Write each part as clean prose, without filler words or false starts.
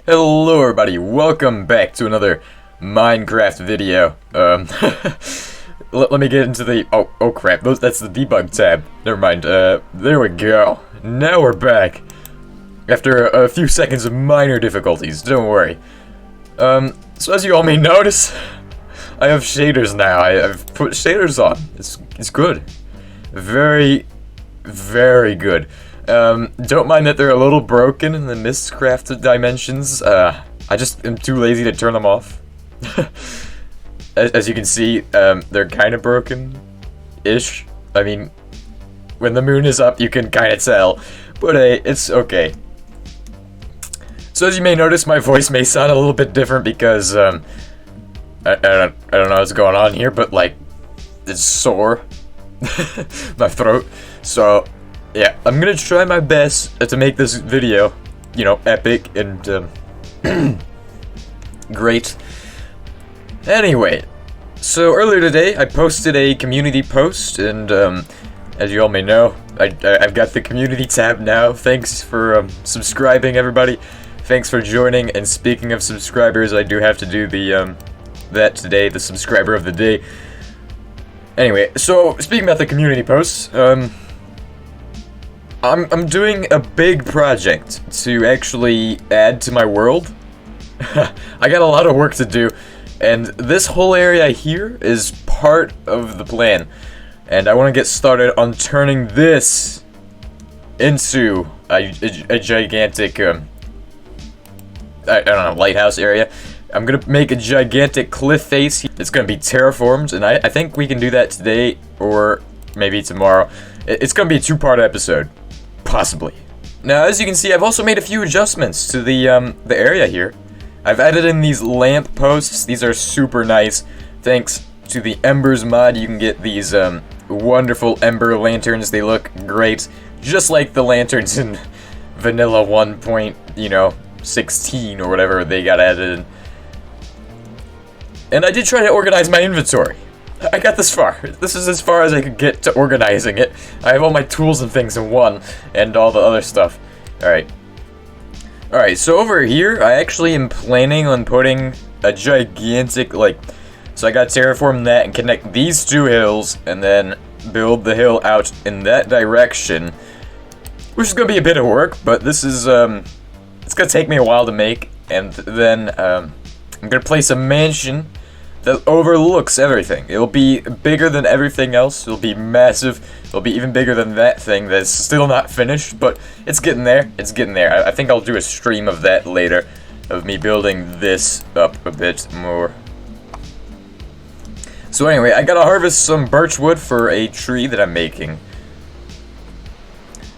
Hello everybody, welcome back to another Minecraft video. Let me get into the, oh crap, that's the debug tab. Never mind, there we go. Now we're back. After a few seconds of minor difficulties, don't worry. So as you all may notice, I have shaders now. I've put shaders on. It's good. Very, very good. Don't mind that they're a little broken in the miscrafted dimensions. I just am too lazy to turn them off. As you can see, they're kind of broken-ish. I mean, when the moon is up, you can kind of tell. But hey, it's okay. So as you may notice, my voice may sound a little bit different because, I don't know what's going on here, but like, it's sore. My throat. So, yeah, I'm gonna try my best to make this video, you know, epic and, great. Anyway, so earlier today, I posted a community post, and, as you all may know, I've got the community tab now. Thanks for, subscribing, everybody. Thanks for joining, and speaking of subscribers, I do have to do the, that today, the subscriber of the day. Anyway, so, speaking about the community posts, I'm doing a big project to actually add to my world. I got a lot of work to do, and this whole area here is part of the plan. And I want to get started on turning this into a gigantic, I don't know, lighthouse area. I'm gonna make a gigantic cliff face. It's gonna be terraformed, and I think we can do that today, or maybe tomorrow. It's gonna be a two-part episode. Possibly. Now, as you can see, I've also made a few adjustments to the area here. I've added in these lamp posts. These are super nice. Thanks to the Embers mod, you can get these wonderful Ember lanterns. They look great, just like the lanterns in Vanilla 1.16 or whatever they got added in. And I did try to organize my inventory. I got this far. This is as far as I could get to organizing it. I have all my tools and things in one, and all the other stuff. Alright. Alright, so over here, I actually am planning on putting a gigantic, so I gotta terraform that and connect these two hills, and then build the hill out in that direction. Which is gonna be a bit of work, but this is, it's gonna take me a while to make, and then, I'm gonna place a mansion that overlooks everything. It'll be bigger than everything else. It'll be massive. It'll be even bigger than that thing that's still not finished, but it's getting there. It's getting there. I think I'll do a stream of that later, of me building this up a bit more. So anyway, I gotta harvest some birch wood for a tree that I'm making.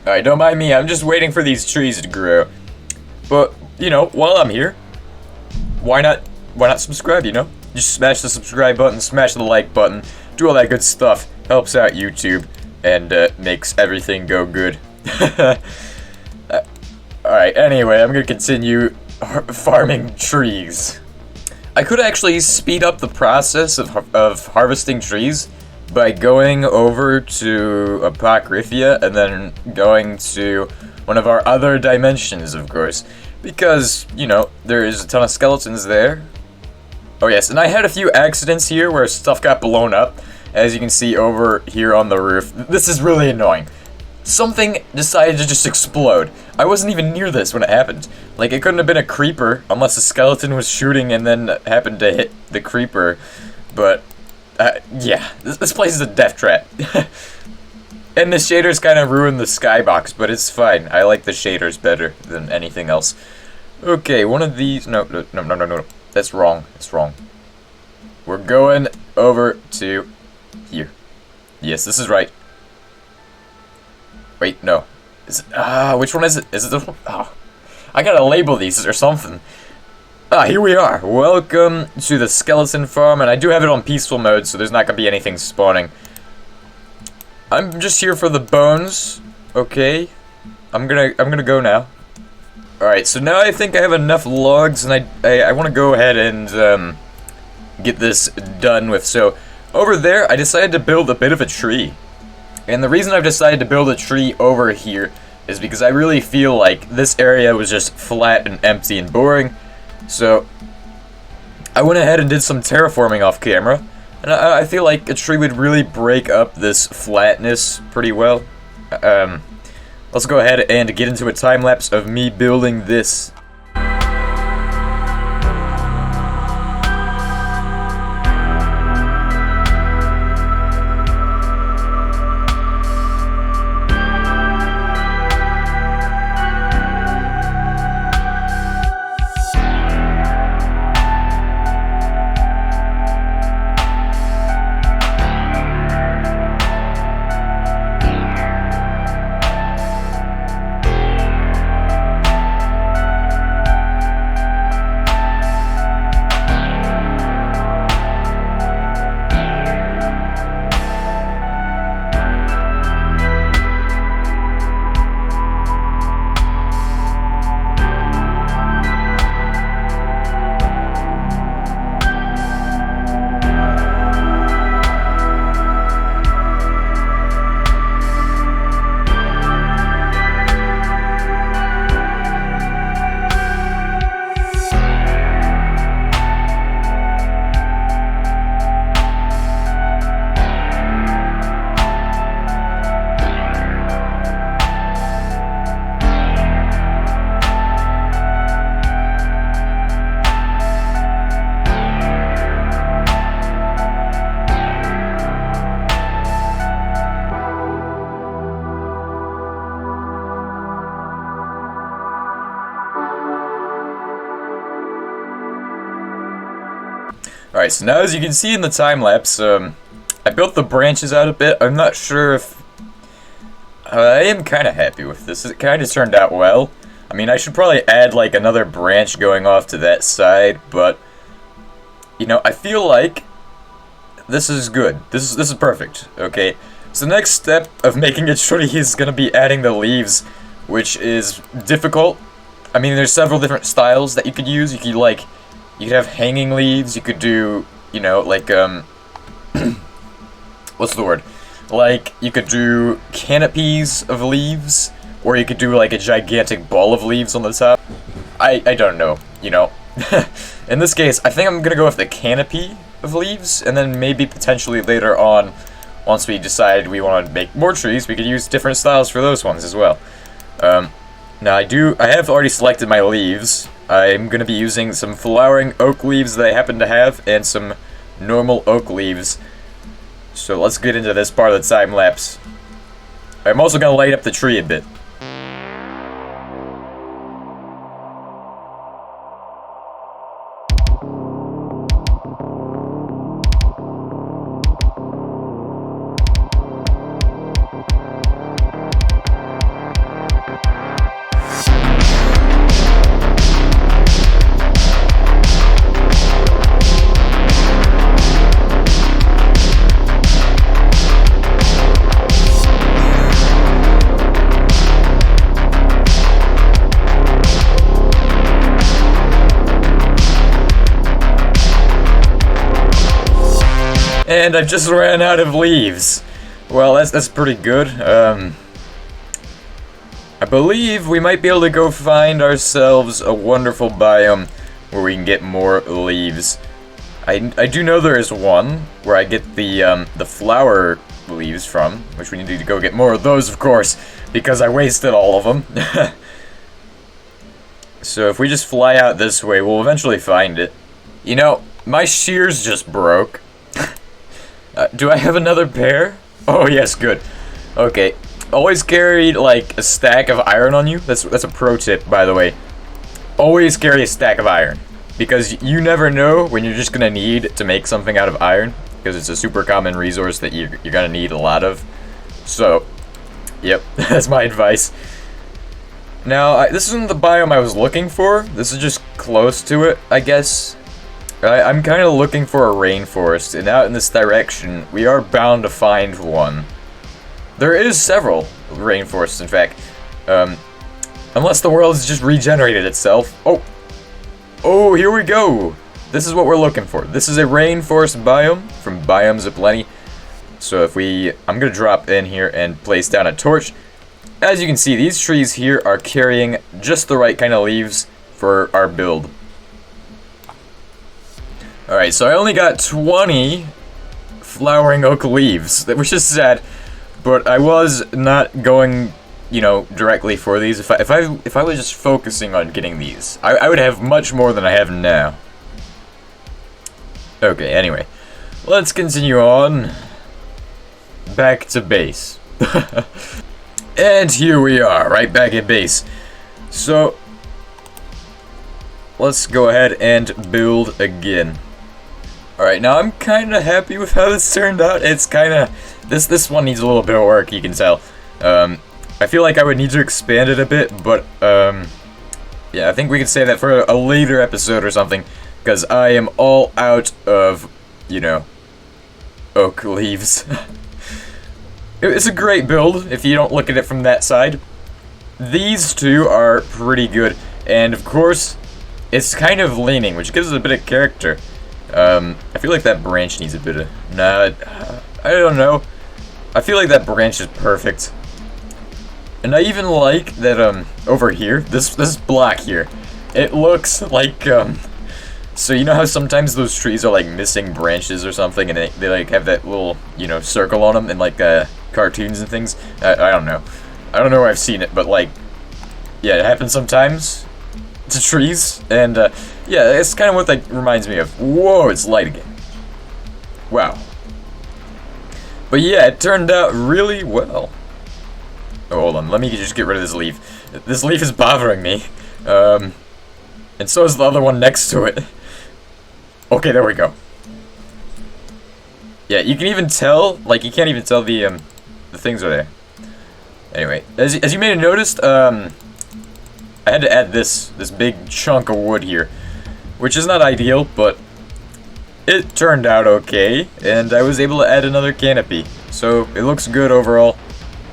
Alright, don't mind me. I'm just waiting for these trees to grow. But, you know, while I'm here, why not subscribe, you know? Just smash the subscribe button, smash the like button, do all that good stuff. Helps out YouTube, and makes everything go good. Alright, anyway, I'm gonna continue farming trees. I could actually speed up the process of harvesting trees by going over to Apocryphia and then going to one of our other dimensions, of course. Because, you know, there is a ton of skeletons there. Oh yes, and I had a few accidents here where stuff got blown up, as you can see over here on the roof. This is really annoying. Something decided to just explode. I wasn't even near this when it happened. Like, it couldn't have been a creeper, unless a skeleton was shooting and then happened to hit the creeper. But, yeah, this place is a death trap. And the shaders kind of ruined the skybox, but it's fine. I like the shaders better than anything else. Okay, one of these, no. That's wrong. That's wrong. We're going over to here. Yes, this is right. Wait, no. Is it, which one is it? Is it this one? Oh, I gotta label these or something. Here we are. Welcome to the skeleton farm, and I do have it on peaceful mode, so there's not gonna be anything spawning. I'm just here for the bones. Okay. I'm gonna go now. Alright, so now I think I have enough logs, and I want to go ahead and get this done with. So, over there, I decided to build a bit of a tree. And the reason I've decided to build a tree over here is because I really feel like this area was just flat and empty and boring, So I went ahead and did some terraforming off camera, and I feel like a tree would really break up this flatness pretty well. Let's go ahead and get into a time lapse of me building this. Alright, so now as you can see in the time lapse, I built the branches out a bit. I'm not sure if... I am kind of happy with this. It kind of turned out well. I mean, I should probably add like another branch going off to that side, but you know, I feel like this is good. This is perfect. Okay, so the next step of making a tree is gonna be adding the leaves, which is difficult. I mean, there's several different styles that you could use. You could have hanging leaves, you could do, you know, like, what's the word? Like, you could do canopies of leaves, or you could do, like, a gigantic ball of leaves on the top. I don't know, you know. In this case, I think I'm gonna go with the canopy of leaves, and then maybe potentially later on, once we decide we want to make more trees, we could use different styles for those ones as well. Now, I have already selected my leaves. I'm going to be using some flowering oak leaves that I happen to have, and some normal oak leaves. So let's get into this part of the time lapse. I'm also going to light up the tree a bit. And I've just ran out of leaves. Well, that's pretty good. I believe we might be able to go find ourselves a wonderful biome where we can get more leaves. I do know there is one where I get the flower leaves from, which we need to go get more of those, of course, because I wasted all of them. So if we just fly out this way, we'll eventually find it. You know, my shears just broke. Do I have another pair? Oh yes, good. Okay, always carry like a stack of iron on you. That's a pro tip, by the way. Always carry a stack of iron, because you never know when you're just gonna need to make something out of iron, because it's a super common resource that you're gonna need a lot of. So, yep, that's my advice. Now, this isn't the biome I was looking for. This is just close to it, I guess. I'm kind of looking for a rainforest, and out in this direction, we are bound to find one. There is several rainforests, in fact. Unless the world has just regenerated itself. Oh, here we go! This is what we're looking for. This is a rainforest biome from Biomes Aplenty. So I'm gonna drop in here and place down a torch. As you can see, these trees here are carrying just the right kind of leaves for our build. Alright, so I only got 20 flowering oak leaves, which is sad, but I was not going, you know, directly for these. If I was just focusing on getting these, I would have much more than I have now. Okay, anyway, let's continue on. Back to base. And here we are, right back at base. So, let's go ahead and build again. Alright, now I'm kind of happy with how this turned out. It's kind of... This one needs a little bit of work, you can tell. I feel like I would need to expand it a bit, but, yeah, I think we could save that for a later episode or something, because I am all out of, you know, oak leaves. It's a great build, if you don't look at it from that side. These two are pretty good, and of course, it's kind of leaning, which gives it a bit of character. I feel like that branch needs a bit of... Nah, I don't know. I feel like that branch is perfect. And I even like that, over here, this block here, it looks like, so you know how sometimes those trees are, like, missing branches or something, and they like, have that little, you know, circle on them in, like, cartoons and things? I don't know. I don't know where I've seen it, but, like, yeah, it happens sometimes to trees, and, yeah, it's kind of what that reminds me of. Whoa, it's light again. Wow. But yeah, it turned out really well. Oh, hold on, let me just get rid of this leaf. This leaf is bothering me. And so is the other one next to it. Okay, there we go. Yeah, you can even tell, like, you can't even tell the things are there. Anyway, as you may have noticed, I had to add this big chunk of wood here, which is not ideal, but it turned out okay, and I was able to add another canopy, so it looks good overall.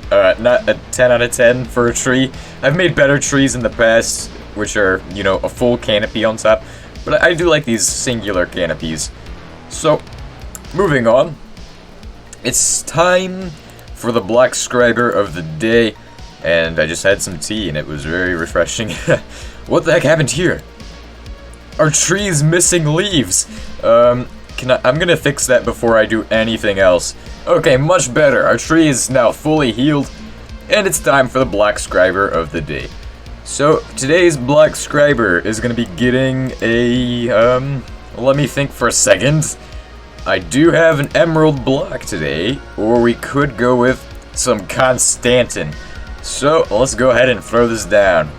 Not a 10 out of 10 for a tree. I've made better trees in the past, which are, you know, a full canopy on top, but I do like these singular canopies. So, moving on, it's time for the blockscriber of the day, and I just had some tea, and it was very refreshing. What the heck happened here? Our tree is missing leaves. I'm gonna fix that before I do anything else. Okay, much better. Our tree is now fully healed, and it's time for the blockscriber of the day. So, today's blockscriber is gonna be getting a, let me think for a second. I do have an emerald block today, or we could go with some Constantin. So, let's go ahead and throw this down.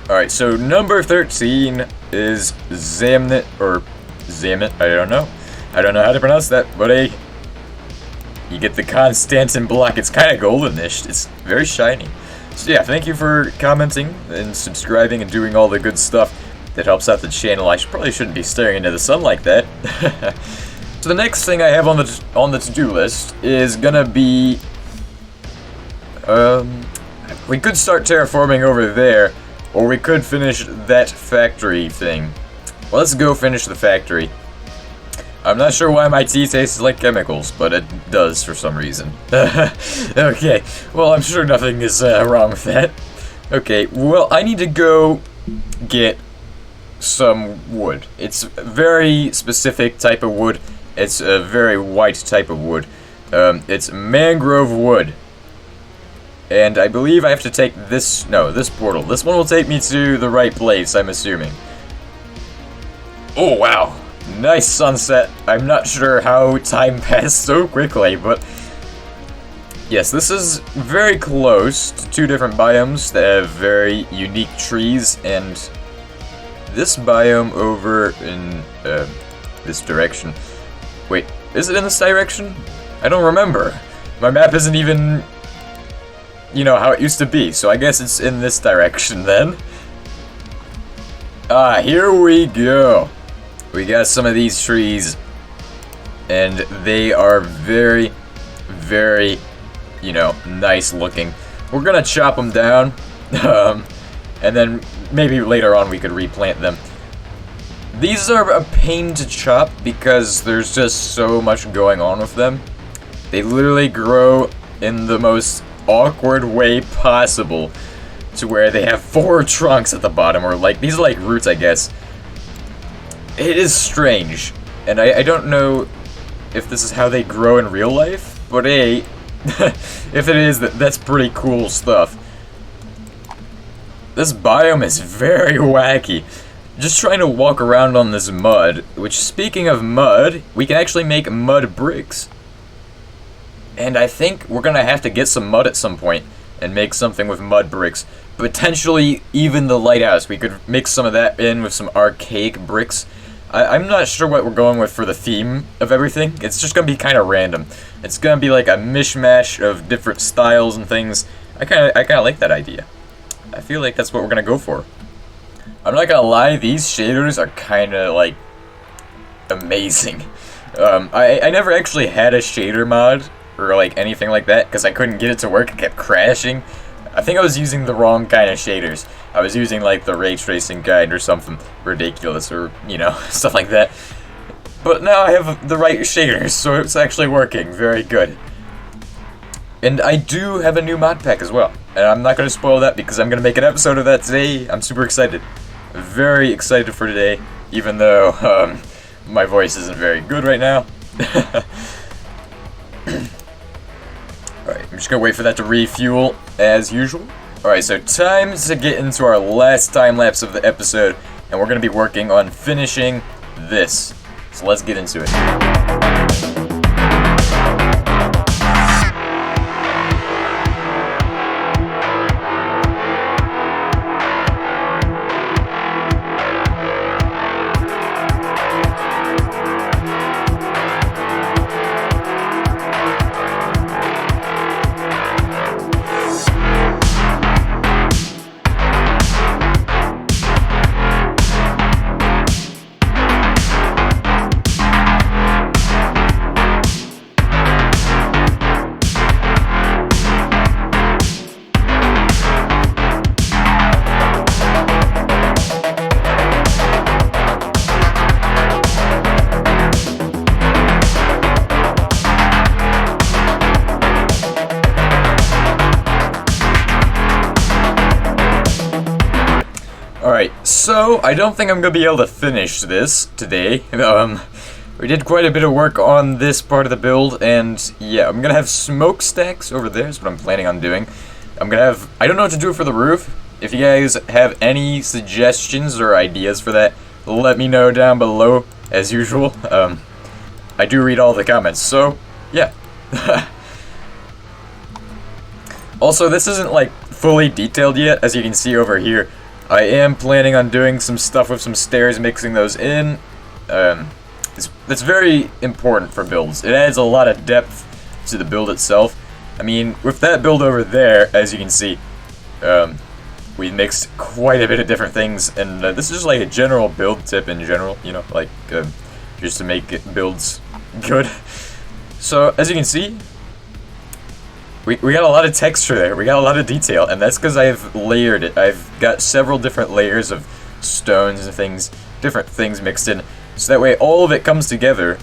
Alright, so number 13 is Zamnit, or Zamit, I don't know. I don't know how to pronounce that, but hey, you get the Constantin block. It's kind of goldenish. It's very shiny. So yeah, thank you for commenting and subscribing and doing all the good stuff that helps out the channel. I probably shouldn't be staring into the sun like that. So the next thing I have on the to-do list is gonna be, we could start terraforming over there, or we could finish that factory thing. Well, let's go finish the factory. I'm not sure why my tea tastes like chemicals, but it does for some reason. Okay, well, I'm sure nothing is wrong with that. Okay, well, I need to go get some wood. It's a very specific type of wood. It's a very white type of wood. It's mangrove wood. And I believe I have to take this portal. This one will take me to the right place, I'm assuming. Oh, wow. Nice sunset. I'm not sure how time passed so quickly, but yes, this is very close to two different biomes that have very unique trees, and this biome over in this direction. Wait, is it in this direction? I don't remember. My map isn't even, you know, how it used to be, so I guess it's in this direction then. Ah, here we go. We got some of these trees, and they are very, very, you know, nice looking. We're gonna chop them down, and then maybe later on we could replant them. These are a pain to chop because there's just so much going on with them. They literally grow in the most awkward way possible, to where they have 4 trunks at the bottom, or like, these are like roots, I guess. It is strange. And I don't know if this is how they grow in real life, but hey, if it is, that's pretty cool stuff. This biome is very wacky. Just trying to walk around on this mud, which, speaking of mud, we can actually make mud bricks. And I think we're gonna have to get some mud at some point and make something with mud bricks. Potentially even the lighthouse. We could mix some of that in with some archaic bricks. I'm not sure what we're going with for the theme of everything. It's just gonna be kind of random. It's gonna be like a mishmash of different styles and things. I kind of like that idea. I feel like that's what we're gonna go for. I'm not gonna lie, these shaders are kind of like amazing. I never actually had a shader mod or like anything like that because I couldn't get it to work. It kept crashing. I think I was using the wrong kind of shaders. I was using like the ray tracing kind or something ridiculous, or you know, stuff like that. But now I have the right shaders, so it's actually working very good. And I do have a new mod pack as well, and I'm not going to spoil that because I'm going to make an episode of that today. I'm super excited. Very excited for today, even though my voice isn't very good right now. Alright, I'm just gonna wait for that to refuel, as usual. Alright, so time to get into our last time-lapse of the episode, and we're gonna be working on finishing this. So let's get into it. Alright, so I don't think I'm gonna be able to finish this today. We did quite a bit of work on this part of the build, and yeah, I'm gonna have smokestacks over there is what I'm planning on doing. I'm gonna have, I don't know what to do for the roof. If you guys have any suggestions or ideas for that, let me know down below, as usual. I do read all the comments, so yeah. Also, this isn't like fully detailed yet, as you can see over here. I am planning on doing some stuff with some stairs, mixing those in. That's very important for builds. It adds a lot of depth to the build itself. I mean, with that build over there, as you can see, we mixed quite a bit of different things, and this is just like a general build tip in general, you know, like just to make builds good. So, as you can see, we got a lot of texture there, we got a lot of detail, and that's because I've layered it. I've got several different layers of stones and things, different things mixed in, so that way all of it comes together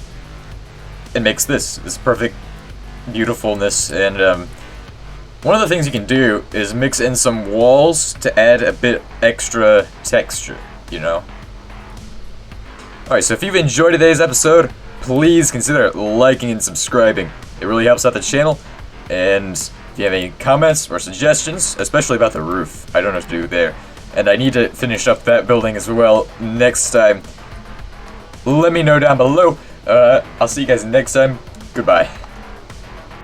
and makes this perfect beautifulness. And one of the things you can do is mix in some walls to add a bit extra texture, you know? Alright, so if you've enjoyed today's episode, please consider liking and subscribing. It really helps out the channel. And if you have any comments or suggestions, especially about the roof, I don't know what to do there. And I need to finish up that building as well next time. Let me know down below. I'll see you guys next time. Goodbye.